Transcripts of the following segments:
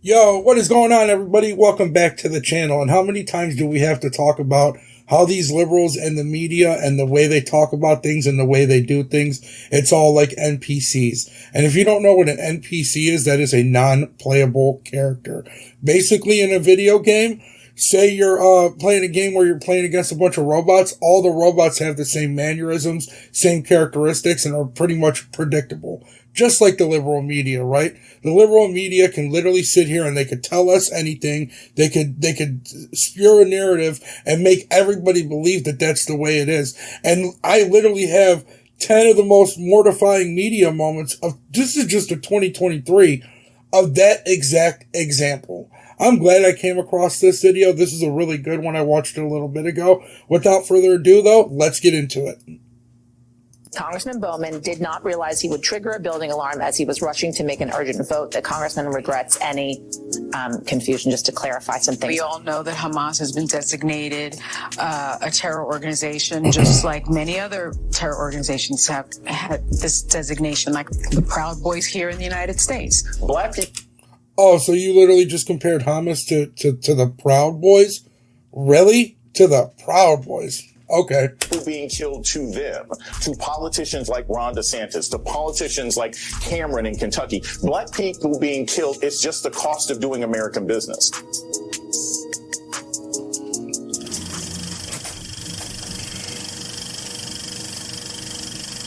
Yo, what is going on, everybody? Welcome back to the channel. And how many times do we have to talk about how these liberals and the media and the way they talk about things and the way they do things, it's all like NPCs. And if you don't know what an NPC is, that is a non-playable character. Basically, in a video game, say you're playing a game where you're playing against a bunch of robots, all the robots have the same mannerisms, same characteristics, and are pretty much predictable. Just like the liberal media, right? The liberal media can literally sit here and they could tell us anything. They could spew a narrative and make everybody believe that that's the way it is. And I literally have 10 of the most mortifying media moments of, this is just a 2023, of that exact example. I'm glad I came across this video. This is a really good one. I watched it a little bit ago. Without further ado, though, let's get into it. Congressman Bowman did not realize he would trigger a building alarm as he was rushing to make an urgent vote. The congressman regrets any confusion, just to clarify some things. We all know that Hamas has been designated a terror organization, just like many other terror organizations have had this designation, like the Proud Boys here in the United States. Black people. Oh, so you literally just compared Hamas to the Proud Boys? Really? To the Proud Boys? Okay. People being killed to them, to politicians like Ron DeSantis, to politicians like Cameron in Kentucky. Black people being killed, it's just the cost of doing American business.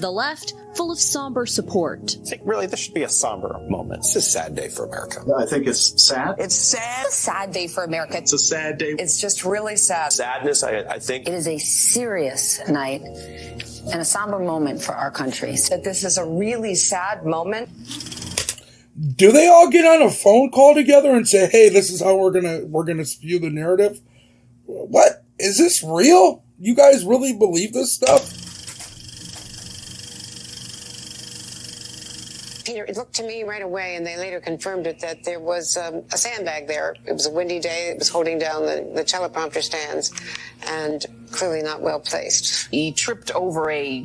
The left, full of somber support. I think really this should be a somber moment. It's a sad day for America. I think it's sad. It's sad. It's a sad day for America. It's a sad day. It's just really sad. Sadness, I think. It is a serious night and a somber moment for our country. That this is a really sad moment. Do they all get on a phone call together and say, "Hey, this is how we're gonna spew the narrative"? What? Is this real? You guys really believe this stuff? Peter, it looked to me right away, and they later confirmed it, that there was a sandbag there. It was a windy day. It was holding down the teleprompter stands, and clearly not well placed. He tripped over I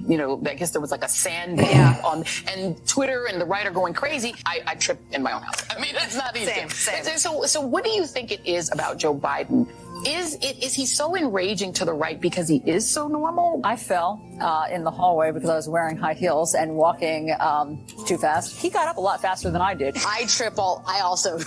guess there was like a sandbag on, and Twitter and the right are going crazy. I tripped in my own house. I mean, it's not easy. Same. So what do you think it is about Joe Biden? Is he so enraging to the right because he is so normal? I fell in the hallway because I was wearing high heels and walking too fast. He got up a lot faster than I did. I triple. I also.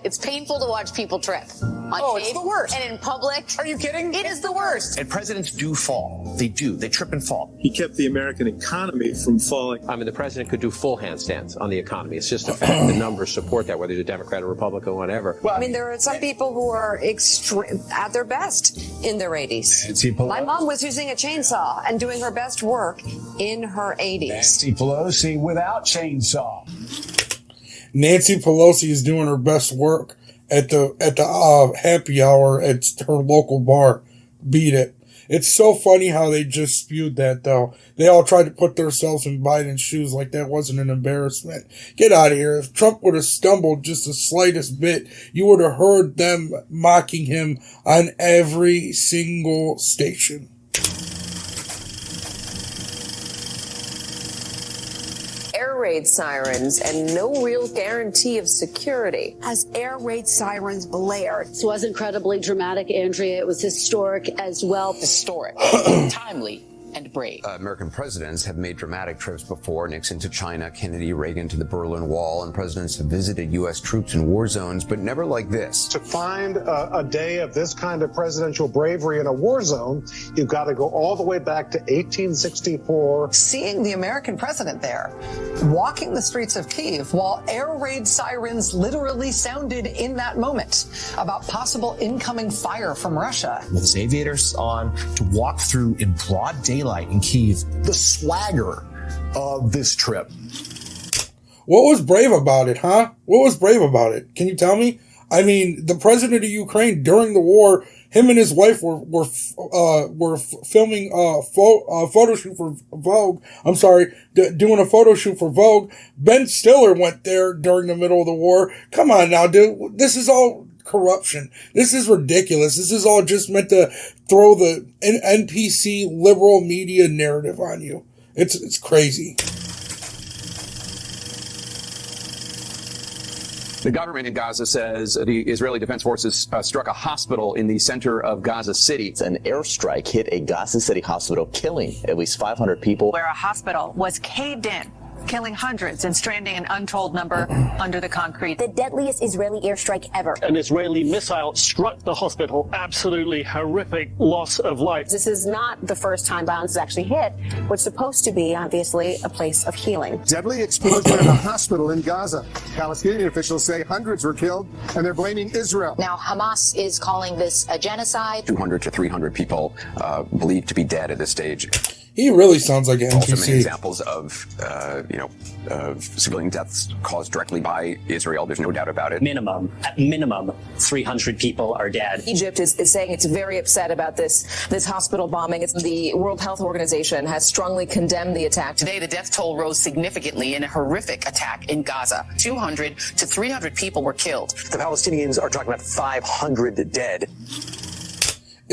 It's painful to watch people trip. It's the worst. And in public. Are you kidding? It is the worst. And presidents do fall. They do. They trip and fall. He kept the American economy from falling. I mean, the president could do full handstands on the economy. It's just a fact. The numbers support that, whether he's a Democrat or Republican or whatever. Well, I mean, there are some people who are at their best in their 80s. Nancy Pelosi. My mom was using a chainsaw and doing her best work in her 80s. Nancy Pelosi without chainsaw. Nancy Pelosi is doing her best work at the happy hour at her local bar. Beat it. It's so funny how they just spewed that, though. They all tried to put themselves in Biden's shoes like that wasn't an embarrassment. Get out of here. If Trump would have stumbled just the slightest bit, you would have heard them mocking him on every single station. Air raid sirens and no real guarantee of security as air raid sirens blared. This was incredibly dramatic, Andrea. It was historic as well. Historic, timely, and brave. American presidents have made dramatic trips before. Nixon to China, Kennedy, Reagan to the Berlin Wall, and presidents have visited U.S. troops in war zones, but never like this. To find a day of this kind of presidential bravery in a war zone, you've got to go all the way back to 1864. Seeing the American president there, walking the streets of Kyiv while air raid sirens literally sounded in that moment about possible incoming fire from Russia. With his aviators on to walk through in broad daylight in Kyiv. The swagger of this trip. What was brave about it, huh? What was brave about it? Can you tell me? I mean, the president of Ukraine during the war, him and his wife were filming a photo shoot for Vogue. I'm sorry, doing a photo shoot for Vogue. Ben Stiller went there during the middle of the war. Come on now, dude. This is all corruption. This is ridiculous. This is all just meant to throw the NPC liberal media narrative on you. It's crazy. The government in Gaza says the Israeli Defense Forces struck a hospital in the center of Gaza City. An airstrike hit a Gaza City hospital, killing at least 500 people. Where a hospital was caved in, killing hundreds and stranding an untold number under the concrete. The deadliest Israeli airstrike ever. An Israeli missile struck the hospital. Absolutely horrific loss of life. This is not the first time violence has actually hit what's supposed to be, obviously, a place of healing. Deadly explosion in a hospital in Gaza. Palestinian officials say hundreds were killed, and they're blaming Israel. Now, Hamas is calling this a genocide. 200 to 300 people believed to be dead at this stage. He really sounds like an Also, many NPC. examples of, of civilian deaths caused directly by Israel. There's no doubt about it. At minimum, 300 people are dead. Egypt is saying it's very upset about this hospital bombing. The World Health Organization has strongly condemned the attack. Today, the death toll rose significantly in a horrific attack in Gaza. 200 to 300 people were killed. The Palestinians are talking about 500 dead.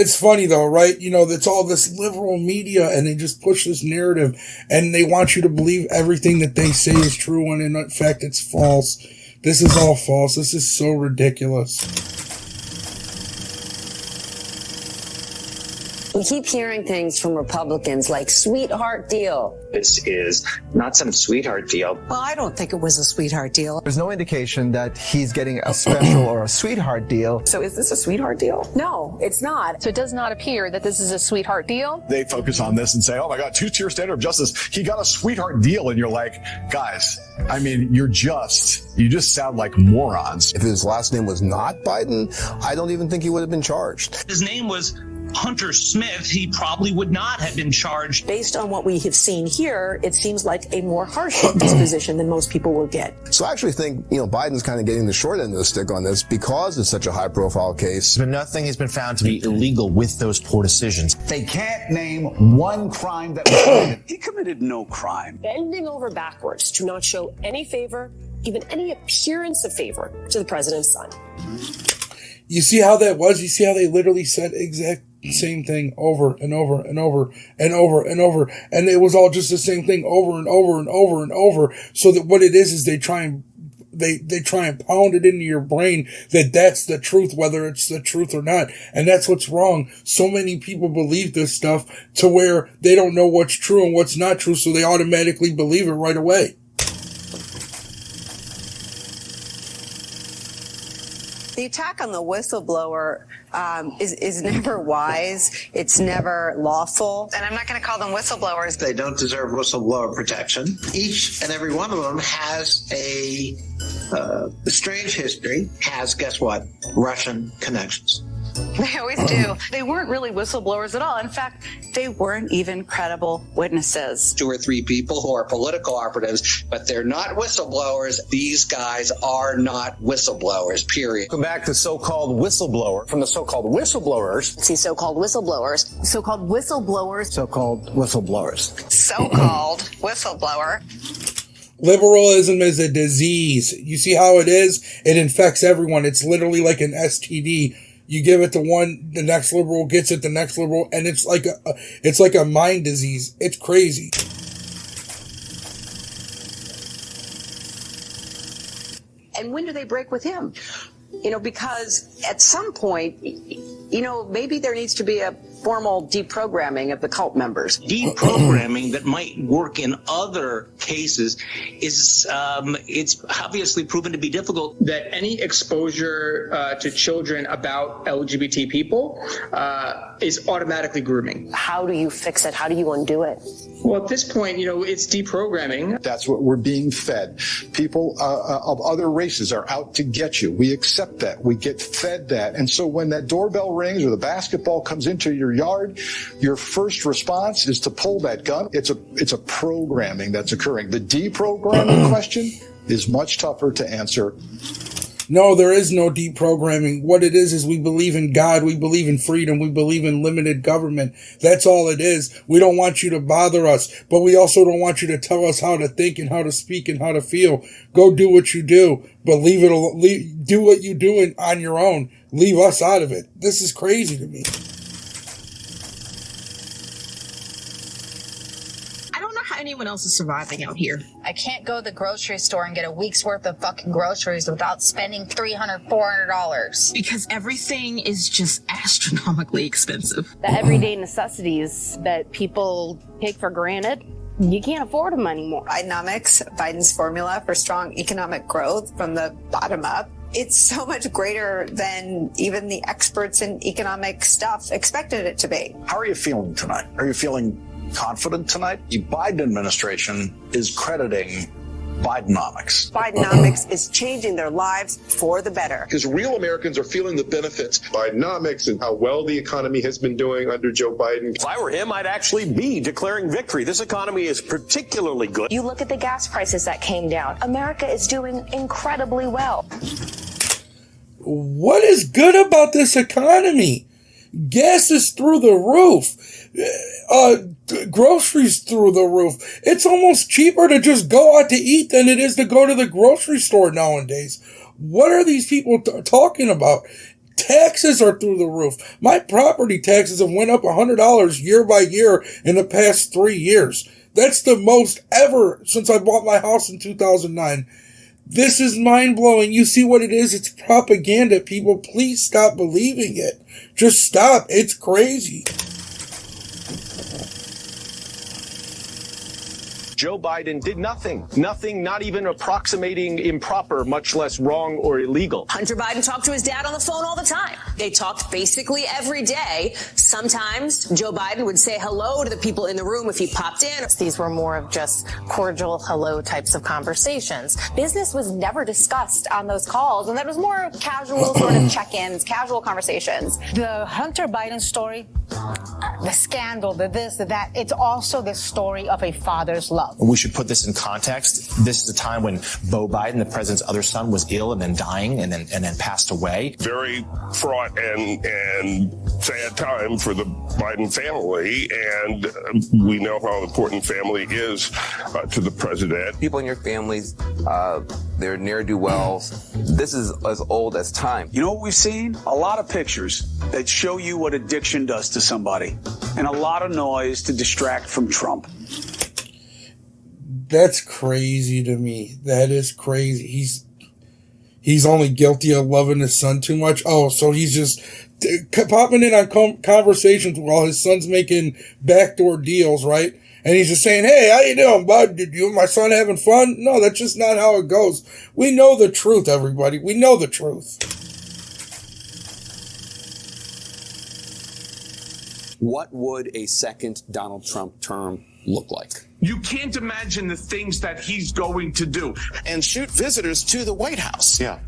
It's funny though, right? You know, it's all this liberal media and they just push this narrative and they want you to believe everything that they say is true when in fact it's false. This is all false. This is so ridiculous. We keep hearing things from Republicans like sweetheart deal. This is not some sweetheart deal. Well, I don't think it was a sweetheart deal. There's no indication that he's getting a special or a sweetheart deal. So is this a sweetheart deal? No, it's not. So it does not appear that this is a sweetheart deal. They focus on this and say, oh my God, two-tier standard of justice. He got a sweetheart deal. And you're like, guys, I mean, you just sound like morons. If his last name was not Biden, I don't even think he would have been charged. His name was Hunter Smith, he probably would not have been charged. Based on what we have seen here, it seems like a more harsh disposition than most people will get. So I actually think, Biden's kind of getting the short end of the stick on this because it's such a high-profile case. But nothing has been found to be illegal with those poor decisions. They can't name one crime that was committed. He committed no crime. Bending over backwards to not show any favor, even any appearance of favor, to the president's son. You see how that was? You see how they literally said exact same thing over and over and over and over and over, and it was all just the same thing over and over and over and over. So that what it is they try and pound it into your brain that that's the truth, whether it's the truth or not. And that's what's wrong. So many people believe this stuff to where they don't know what's true and what's not true, so they automatically believe it right away. The attack on the whistleblower is never wise. It's never lawful. And I'm not going to call them whistleblowers. They don't deserve whistleblower protection. Each and every one of them has a strange history, has, guess what, Russian connections. They always do. They weren't really whistleblowers at all. In fact, they weren't even credible witnesses. 2 or 3 people who are political operatives, but they're not whistleblowers. These guys are not whistleblowers, period. Go back to so-called whistleblower. From the so-called whistleblowers. See, so-called whistleblowers. So-called whistleblowers. So-called whistleblowers. So-called whistleblower. Liberalism is a disease. You see how it is? It infects everyone. It's literally like an STD. You give it to one, the next liberal gets it, the next liberal, and it's like a mind disease. It's crazy. And when do they break with him? Because at some point, maybe there needs to be a formal deprogramming of the cult members. Deprogramming that might work in other cases is it's obviously proven to be difficult. That any exposure to children about LGBT people is automatically grooming. How do you fix it? How do you undo it? Well, at this point, it's deprogramming. That's what we're being fed. People of other races are out to get you. We accept that. We get fed that. And so when that doorbell rings or the basketball comes into your yard, your first response is to pull that gun. It's a programming that's occurring. The deprogramming question is much tougher to answer. No, there is no deprogramming. What it is we believe in God, we believe in freedom, we believe in limited government. That's all it is. We don't want you to bother us, but we also don't want you to tell us how to think and how to speak and how to feel. Go do what you do, but leave it alone. Do what you do on your own. Leave us out of it. This is crazy to me. anyone else is surviving out here. I can't go to the grocery store and get a week's worth of fucking groceries without spending $300, $400. Because everything is just astronomically expensive. The everyday necessities that people take for granted, you can't afford them anymore. Bidenomics, Biden's formula for strong economic growth from the bottom up, it's so much greater than even the experts in economic stuff expected it to be. How are you feeling tonight? Are you feeling confident tonight? The Biden administration is crediting Bidenomics. Bidenomics is changing their lives for the better. Because real Americans are feeling the benefits. Bidenomics and how well the economy has been doing under Joe Biden. If I were him, I'd actually be declaring victory. This economy is particularly good. You look at the gas prices that came down. America is doing incredibly well. What is good about this economy? Gas is through the roof. Groceries through the roof. It's almost cheaper to just go out to eat than it is to go to the grocery store nowadays. What are these people talking about? Taxes are through the roof. My property taxes have went up $100 year by year in the past 3 years. That's the most ever since I bought my house in 2009. This is mind-blowing. You see what it is? It's propaganda. People, please stop believing it. Just stop. It's crazy. Joe Biden did nothing, not even approximating improper, much less wrong or illegal. Hunter Biden talked to his dad on the phone all the time. They talked basically every day. Sometimes Joe Biden would say hello to the people in the room if he popped in. These were more of just cordial hello types of conversations. Business was never discussed on those calls, and that was more casual sort of check-ins, casual conversations. The Hunter Biden story, the scandal, the this, the that, it's also the story of a father's love. We should put this in context. This is the time when Beau Biden, the president's other son, was ill and then dying and then passed away. Very fraught and sad time for the Biden family, and we know how important family is to the president. People in your families, they're ne'er-do-wells. This is as old as time. You know what we've seen? A lot of pictures that show you what addiction does to somebody, and a lot of noise to distract from Trump. That's crazy to me. That is crazy. He's only guilty of loving his son too much. Oh, so he's just popping in on conversations while his son's making backdoor deals, right? And he's just saying, hey, how you doing, bud? Did you and my son having fun? No, that's just not how it goes. We know the truth, everybody. We know the truth. What would a second Donald Trump term look like? You can't imagine the things that he's going to do. And shoot visitors to the White House. Yeah.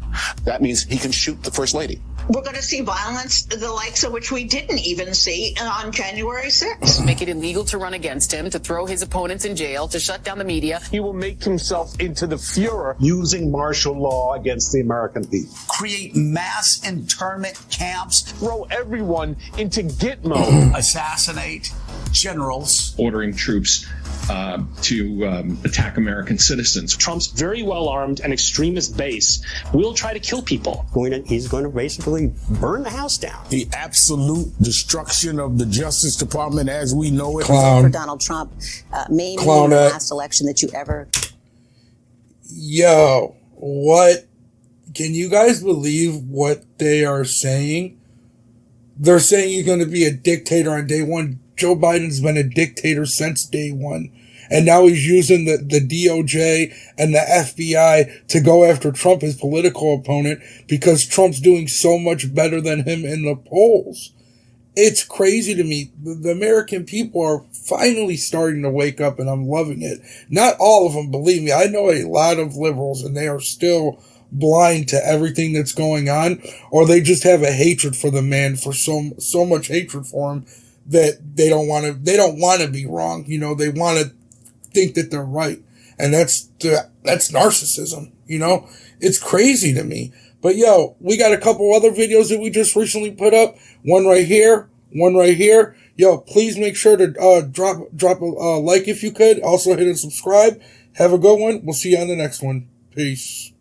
That means he can shoot the First Lady. We're going to see violence, the likes of which we didn't even see on January 6th. Make it illegal to run against him, to throw his opponents in jail, to shut down the media. He will make himself into the Fuhrer. Using martial law against the American people. Create mass internment camps. Throw everyone into Gitmo. Assassinate generals. Ordering troops to attack American citizens. Trump's very well armed and extremist base will try to kill people. He's going to basically burn the house down. The absolute destruction of the Justice Department as we know it. Clown. For Donald Trump, maybe the last election that you ever. Yo, what? Can you guys believe what they are saying? They're saying he's going to be a dictator on day one. Joe Biden's been a dictator since day one. And now he's using the DOJ and the FBI to go after Trump, his political opponent, because Trump's doing so much better than him in the polls. It's crazy to me. The American people are finally starting to wake up, and I'm loving it. Not all of them, believe me. I know a lot of liberals, and they are still blind to everything that's going on, or they just have a hatred for the man, for so much hatred for him that they don't want to be wrong. You know, they want to think that they're right. And that's narcissism, you know? It's crazy to me. But yo, we got a couple other videos that we just recently put up. One right here. Yo, please make sure to drop a like if you could. Also hit and subscribe. Have a good one. We'll see you on the next one. Peace.